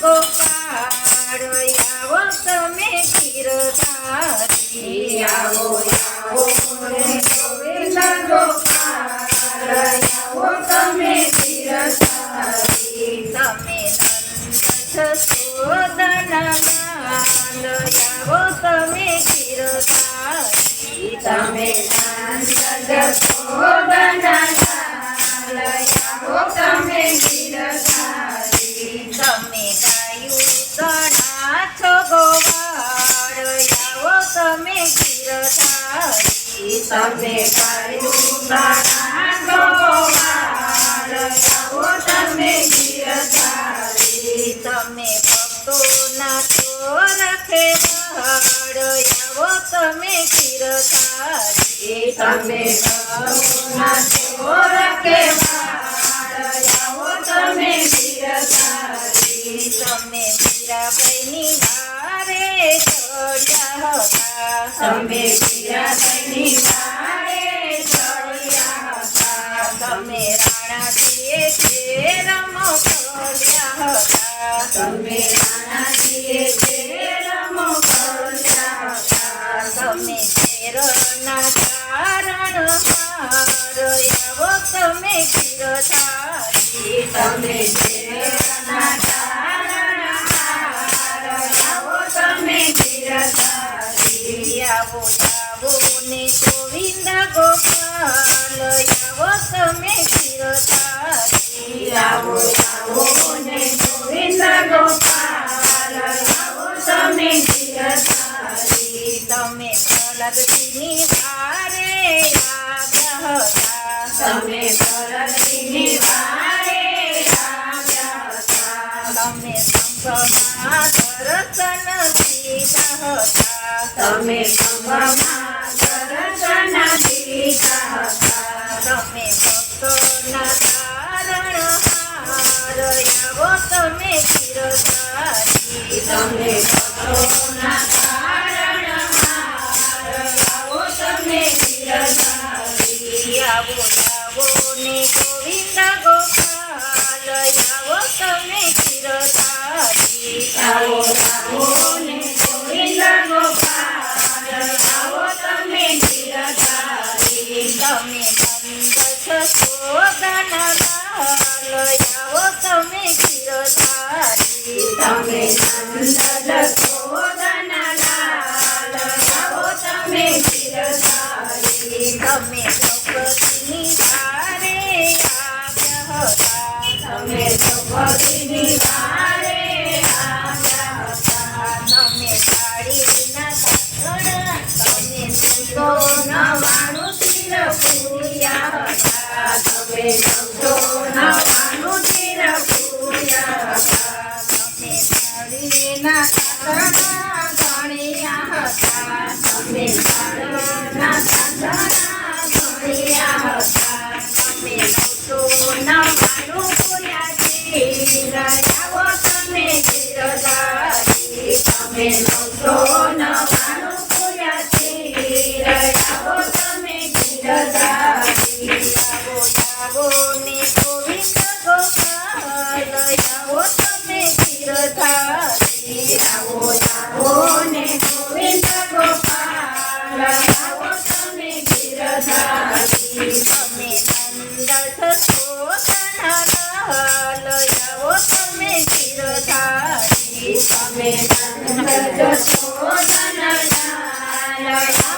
ગોપાળ આવો તમે ગિરધારી આવો આવો રે ગોવિંદ ગોપાળ આવો તમે ગિરધારી તમે નંદ જશોદના લાલ આવો તમે ગિરધારી તમે નંદ જશોદના લાલ આવો તમે ગિરધારી તમે ગાયું ગણા છો ગોવાળ આવો તમે ગિરધારી તમે ગાયું ગણા ગોવાળ આવો તમે ગિરધારી તમે ભક્તોના ચોર ખેવાડ આવો તમે ગિરધારી તમે ભક્તોના ચોર કેવાડ આવો તમે ગિરધારી તમે મીરાબાઈની વારે ચડ્યા હતા તમે મીરાબાઈની વારે ચડ્યા હતા તમે રાણાજીએ ઘેર મોકલ્યા હતા તમે રાણાજીએ ઘેર મોકલ્યા હતા તમે ઝેરના ચારણ હાર આવો તમે ગિરધારી તમે ઝેરના ચારણ હાર આવો તમે ગિરધારી આવો આવો ને ગોવિંદ ગોપાલ આવો તમે ગિરધારી આવો આવો ને ગોવિંદ ગોપાલ આવો તમે ગિરધારી તમે પ્રહલાદજીની વારે આવ્યા હતા તમે ભરતની વારે આવ્યા હતા તમે સંભવમાં દર્શન દીધા હતા તમે સંભવમાં દર્શન દીધા હતા તમે ભક્તોના તારણ હાર આવો તમે ગિરધારી તમે ભક્તોના તારણહાર આવો તમે ગિરધારી આવો આવો ને ગોવિંદ ગોપાલ આવો તમે ગિરધારી આવો આવો ને ગોવિંદ ગોપાલ આવો તમે ગિરધારી તમે નંદ જશોદના લાલ આવો તમે ગિરધારી તમે નંદ જશોદના લાલ આવો તમે ગિરધારી તમે દ્રૌપદીની વારે આવ્યા હતા તમે દ્રૌપદીની વારે આવ્યા હતા તમે સાડીના કાગળ તમે તો નવાણું તીર પૂર્યા હતા તમે તો નવાણું તીર પૂર્યા હતા તમે સાડીના કાગળ ગણ્યા હતા તમે સાડીના કાગળ ગણ્યા હતા તમે તો નવાણું પૂર્યા તીર આવો તમે ગિરધારી તમે તો નવાણું પૂર્યા તીર આવો તમે ગિરધારી આવો આવો ને ગોવિંદ ગોપાલ આવો તમે ગિરધારી આવો આવો ને ગોવિંદ ગોપાલ આવો તમે ગિરધારી તમે નંદ જશોદના લાલ આવો તમે ગિરધારી તમે નંદ જશોદના લાલ